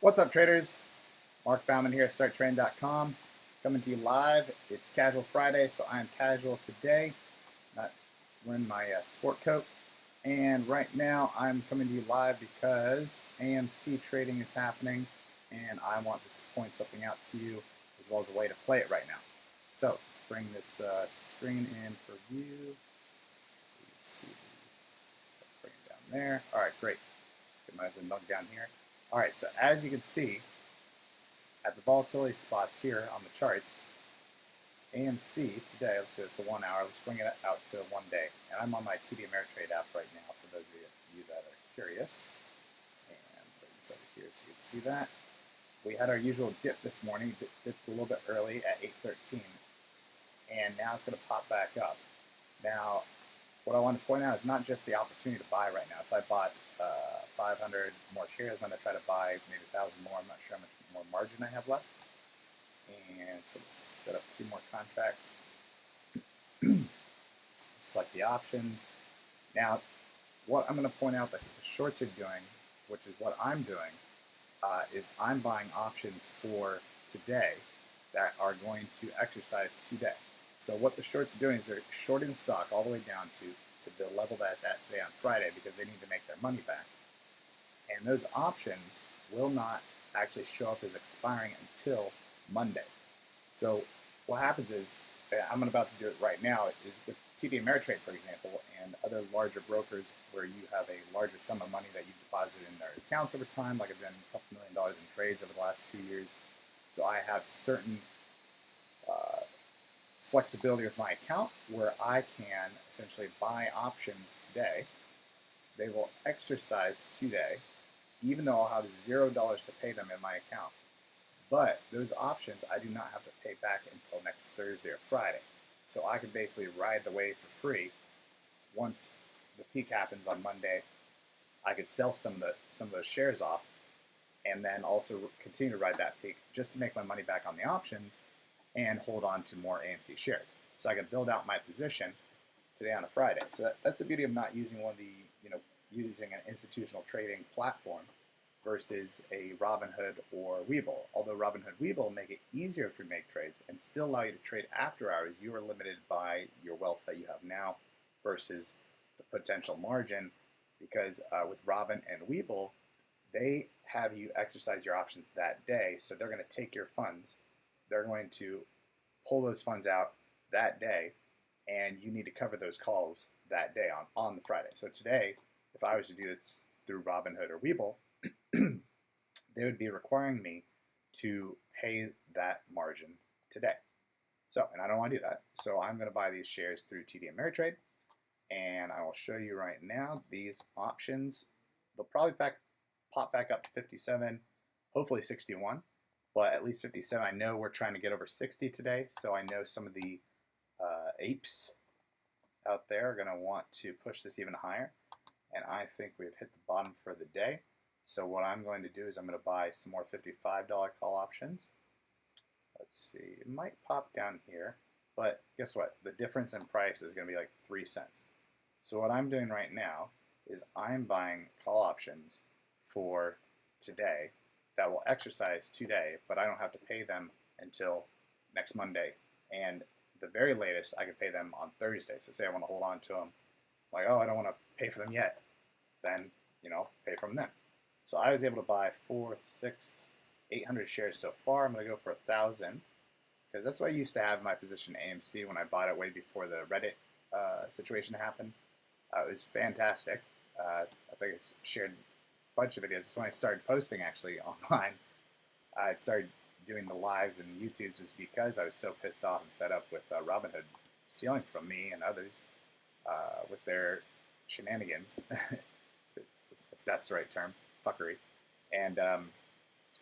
What's up, traders? Mark Bauman here at StartTrend.com, coming to you live. It's Casual Friday, so I'm casual today, not wearing my sport coat. And right now, I'm coming to you live because AMC trading is happening, and I want to point something out to you as well as a way to play it right now. So let's bring this screen in for view. Let's see. Let's bring it down there. All right, great. Get my other mug down here. All right, so as you can see, at the volatility spots here on the charts, AMC today, let's say it's a 1 hour, let's bring it out to 1 day. And I'm on my TD Ameritrade app right now for those of you that are curious. And bring this over here so you can see that. We had our usual dip this morning, dipped a little bit early at 8:13, and now it's going to pop back up. Now, what I want to point out is not just the opportunity to buy right now. So I bought 500 more shares. I'm going to try to buy maybe 1,000 more. I'm not sure how much more margin I have left. And so let's set up 2 more contracts. Select the options. Now, what I'm going to point out that the shorts are doing, which is what I'm doing, is I'm buying options for today that are going to exercise today. So what the shorts are doing is they're shorting the stock all the way down to the level that it's at today on Friday because they need to make their money back. And those options will not actually show up as expiring until Monday. So what happens is, I'm about to do it right now, is with TD Ameritrade, for example, and other larger brokers where you have a larger sum of money that you deposit in their accounts over time, like I've done a couple $1 million in trades over the last 2 years. So I have certain flexibility with my account where I can essentially buy options today. They will exercise today, even though I'll have $0 to pay them in my account. But those options I do not have to pay back until next Thursday or Friday. So I can basically ride the wave for free. Once the peak happens on Monday, I could sell some of those shares off and then also continue to ride that peak just to make my money back on the options and hold on to more AMC shares. So I can build out my position today on a Friday. So that's the beauty of not using one of the, using an institutional trading platform versus a Robinhood or WeBull. Although Robinhood, WeBull make it easier for you to make trades and still allow you to trade after hours, you are limited by your wealth that you have now versus the potential margin, because with Robin and WeBull, they have you exercise your options that day. So they're going to take your funds, they're going to pull those funds out that day, and you need to cover those calls that day on the Friday. So today, if I was to do this through Robinhood or WeBull, they would be requiring me to pay that margin today. So, and I don't want to do that. So I'm going to buy these shares through TD Ameritrade, and I will show you right now these options. They'll probably pop back up to 57, hopefully 61. But at least 57. I know we're trying to get over 60 today, so I know some of the apes out there are going to want to push this even higher. And I think we've hit the bottom for the day. So what I'm going to do is I'm going to buy some more $55 call options. Let's see. It might pop down here, but guess what? The difference in price is going to be like 3 cents. So what I'm doing right now is I'm buying call options for today that will exercise today, but I don't have to pay them until next Monday. And the very latest, I could pay them on Thursday. So say I want to hold on to them, like, oh, I don't want to pay for them yet. Then, pay from them. So I was able to buy 4, 6, 800 shares so far. I'm going to go for 1,000 because that's what I used to have in my position AMC when I bought it way before the Reddit situation happened. It was fantastic. I think I shared bunch of videos. This is when I started posting actually online. I started doing the lives and YouTubes is because I was so pissed off and fed up with Robinhood stealing from me and others with their shenanigans, if that's the right term, fuckery, and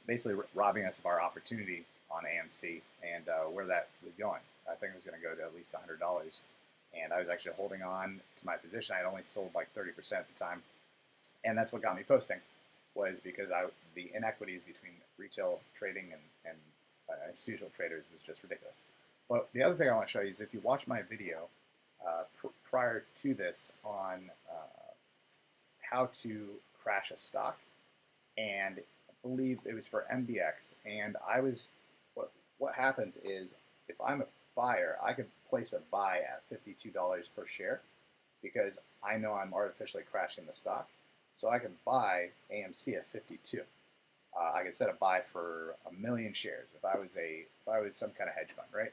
basically robbing us of our opportunity on AMC and where that was going. I think it was going to go to at least $100, and I was actually holding on to my position. I had only sold like 30% at the time. And that's what got me posting, was because the inequities between retail trading and institutional traders was just ridiculous. But the other thing I want to show you is if you watch my video prior to this on how to crash a stock and believe it was for MBX, and I was, what happens is if I'm a buyer, I could place a buy at $52 per share because I know I'm artificially crashing the stock. So I can buy AMC at 52. I could set a buy for 1 million shares if I was some kind of hedge fund, right?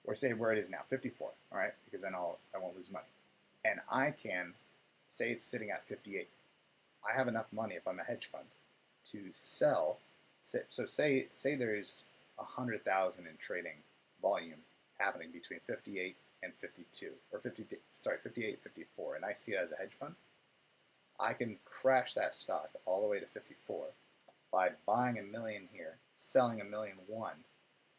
Or say where it is now, 54, all right? Because then I won't lose money. And I can say it's sitting at 58. I have enough money if I'm a hedge fund to sell. So say there's 100,000 in trading volume happening between 58 and 52, or 58, 54, and I see it as a hedge fund. I can crash that stock all the way to 54 by buying 1 million here, selling 1,000,001.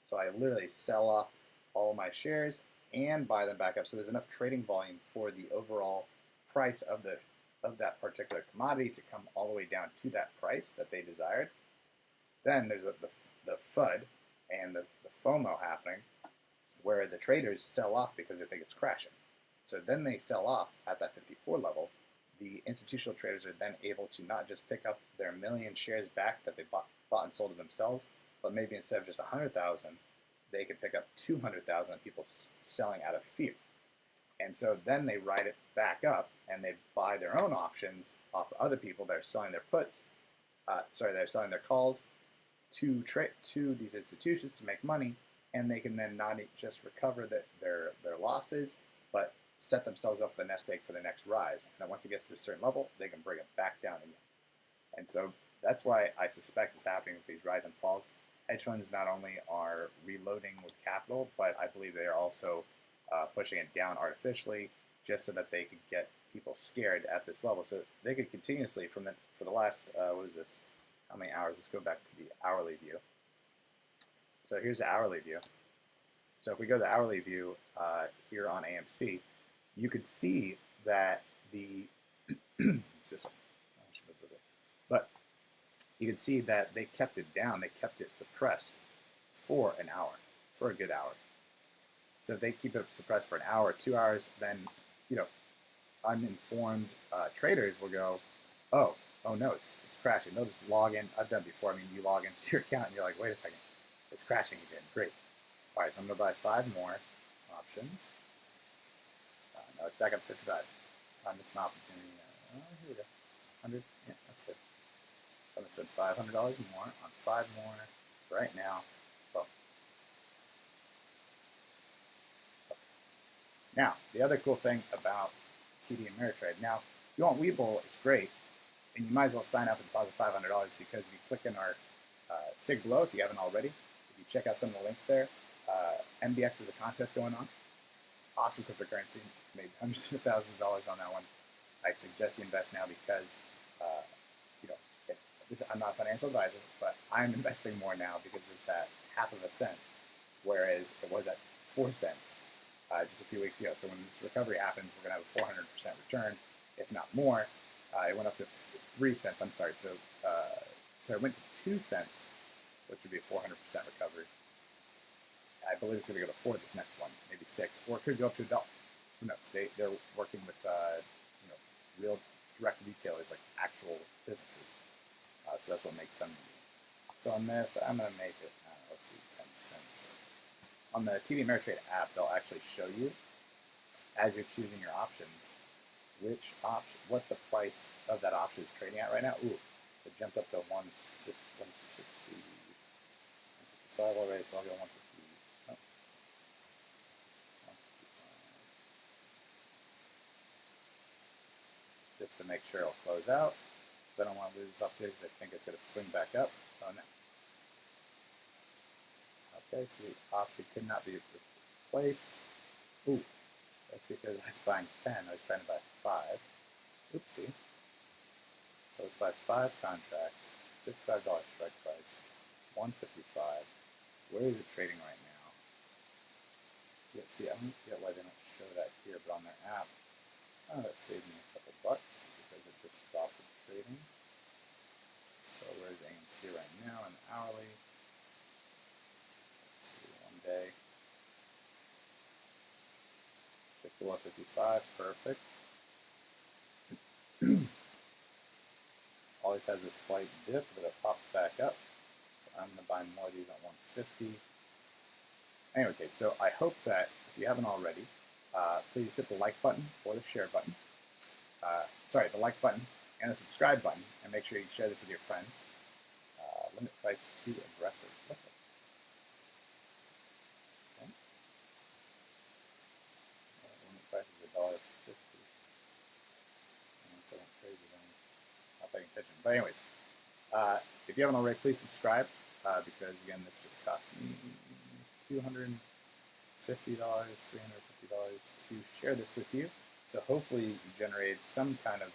So I literally sell off all my shares and buy them back up. So there's enough trading volume for the overall price of that particular commodity to come all the way down to that price that they desired. Then there's the FUD and the FOMO happening, where the traders sell off because they think it's crashing. So then they sell off at that 54 level. The institutional traders are then able to not just pick up their 1 million shares back that they bought and sold to themselves, but maybe instead of just 100,000, they could pick up 200,000 of people selling out of fear. And so then they ride it back up and they buy their own options off other people that are selling their puts, they're selling their calls to these institutions to make money, and they can then not just recover their losses, but set themselves up with a nest egg for the next rise. And then once it gets to a certain level, they can bring it back down again. And so that's why I suspect it's happening with these rise and falls. Hedge funds not only are reloading with capital, but I believe they are also pushing it down artificially just so that they could get people scared at this level. So they could continuously, for the last, what is this? How many hours? Let's go back to the hourly view. So here's the hourly view. So if we go to the hourly view here on AMC, you could see that it's this one. I should move it. But you can see that they kept it down. They kept it suppressed for an hour, for a good hour. So if they keep it suppressed for an hour, 2 hours, then uninformed traders will go, oh no, it's crashing. They'll just log in. I've done it before. I mean, you log into your account and you're like, wait a second, it's crashing again. Great. All right, so I'm going to buy 5 more options. No, it's back up to 55. I missed my opportunity. Here we go. 100. Yeah, that's good. So I'm going to spend $500 more on 5 more right now. Boom. Now, the other cool thing about TD Ameritrade. Now, if you want WeBull, it's great, and you might as well sign up and deposit $500 because if you click in our SIG below, if you haven't already, if you check out some of the links there, MBX is a contest going on. Awesome cryptocurrency. Made hundreds of thousands of dollars on that one. I suggest you invest now because, I'm not a financial advisor, but I'm investing more now because it's at half of a cent, whereas it was at 4 cents just a few weeks ago. So when this recovery happens, we're going to have a 400% return, if not more. It went up to 3 cents. I'm sorry. So it went to 2 cents, which would be a 400% recovery. I believe it's going to go to 4 this next one, maybe 6, or it could go up to $1. Who knows? They're working with real direct retailers, like actual businesses. So that's what makes them. So on this, I'm going to make it, let's do 10 cents. On the TD Ameritrade app, they'll actually show you, as you're choosing your options, what the price of that option is trading at right now. Ooh, it jumped up to 160, 155 already, so I'll go 150. Just to make sure it'll close out, because I don't want to lose up there because I think it's going to swing back up. Oh no. Okay, so the option could not be replaced. Ooh, that's because I was buying 10. I was trying to buy 5. Oopsie. So let's buy 5 contracts, $55 strike price, $155. Where is it trading right now? You'll see, I don't get why they don't show that here, but on their app, that saved me a couple bucks because it just dropped the trading. So where's AMC right now in the hourly? Let's do 1 day. Just below 55, perfect. Always has a slight dip, but it pops back up. So I'm going to buy more of these at 150. Anyway, okay, so I hope that if you haven't already, please hit the like button or the share button. The like button and the subscribe button, and make sure you share this with your friends. Limit price too aggressive. Okay. Limit price is $1.50. Unless I went crazy, then I'm not paying attention. But anyways, if you haven't already, please subscribe because again, this just cost me $250, $350 to share this with you. So hopefully you generated some kind of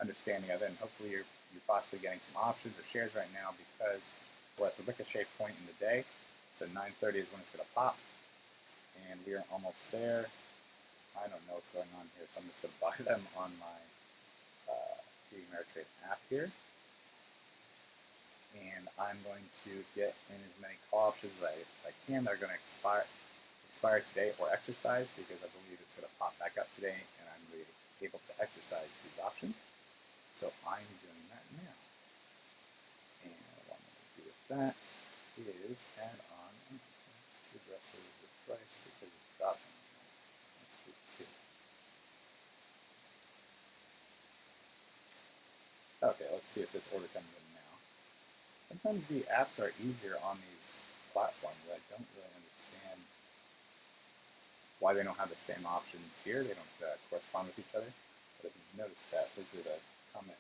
understanding of it, and hopefully you're possibly getting some options or shares right now because we're at the ricochet point in the day. So 9:30 is when it's going to pop, and we are almost there. I don't know what's going on here, so I'm just going to buy them on my TD Ameritrade app here. And I'm going to get in as many call options as I can that are going to expire today or exercise, because I believe it's going to pop back up today and I'm going to be able to exercise these options. So I'm doing that now. And what I'm going to do with that is add on, it's too aggressive with the price because it's dropping. Let's do 2. Okay, let's see if this order comes in now. Sometimes the apps are easier on these platforms. I don't really understand why they don't have the same options here. They don't correspond with each other. But if you've noticed that, please leave a comment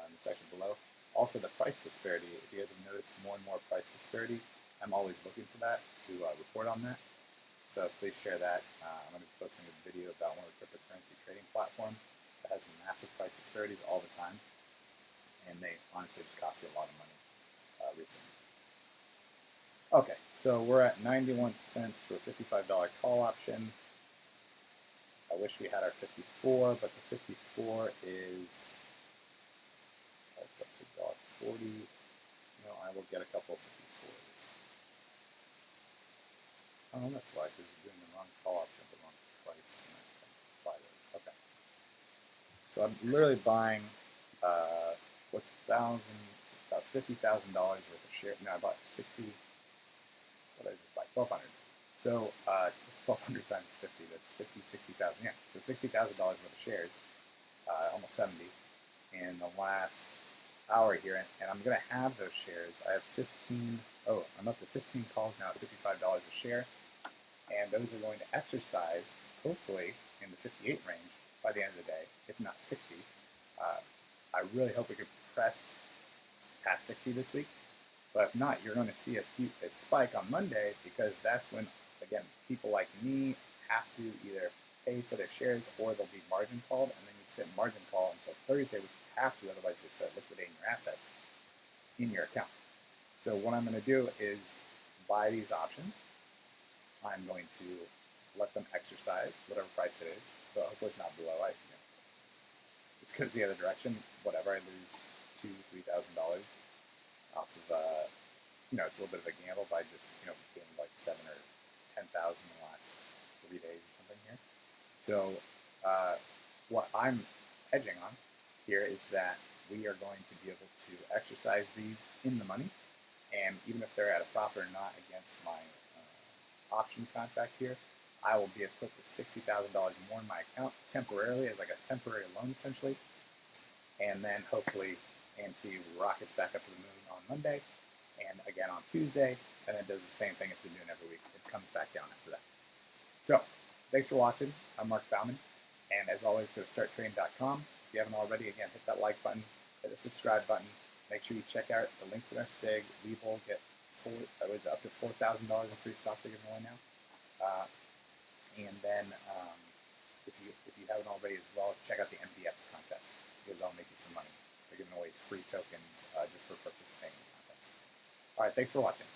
in the section below. Also, the price disparity. If you guys have noticed more and more price disparity, I'm always looking for that to report on that. So please share that. I'm going to be posting a video about one of the cryptocurrency trading platforms that has massive price disparities all the time. And they honestly just cost me a lot of money recently. Okay, so we're at 91 cents for a $55 call option. I wish we had our 54, but the 54 is, that's up to $1.40. You know, I will get a couple of 54s. Oh, that's why, because it's doing the wrong call option, the wrong price. And I just buy those. Okay. So I'm literally buying, what's about $50,000 worth of share. No, I bought 60. What did I just buy? 1,200. So it's 1,200 times 50. That's 50, 60,000. Yeah. So $60,000 worth of shares, almost 70, in the last hour here. And I'm going to have those shares. I have 15. Oh, I'm up to 15 calls now at $55 a share, and those are going to exercise hopefully in the 58 range by the end of the day, if not 60. I really hope we could press past 60 this week. But if not, you're going to see a spike on Monday, because that's when, again, people like me have to either pay for their shares or they'll be margin called, and then you sit margin call until Thursday, which you have to, otherwise they start liquidating your assets in your account. So what I'm going to do is buy these options. I'm going to let them exercise whatever price it is, but hopefully it's not below. It's because the other direction, whatever, I lose $2,000, $3,000 off of, it's a little bit of a gamble by just, getting like 7 or 10,000 in the last 3 days or something here. So what I'm hedging on here is that we are going to be able to exercise these in the money, and even if they're at a profit or not against my option contract here, I will be able to put the $60,000 more in my account temporarily as like a temporary loan essentially, and then hopefully AMC rockets back up to the moon on Monday, and again on Tuesday, and then does the same thing it's been doing every week. It comes back down after that. So, thanks for watching. I'm Mark Bauman, and as always, go to starttrading.com. If you haven't already, again, hit that like button, hit the subscribe button. Make sure you check out the links in our SIG. WeBull, get up to $4,000 in free stock they're giving away now. And then, if you haven't already as well, check out the MDX contest, because I'll make you some money. They're giving away free tokens just for participating in the contest. All right, thanks for watching.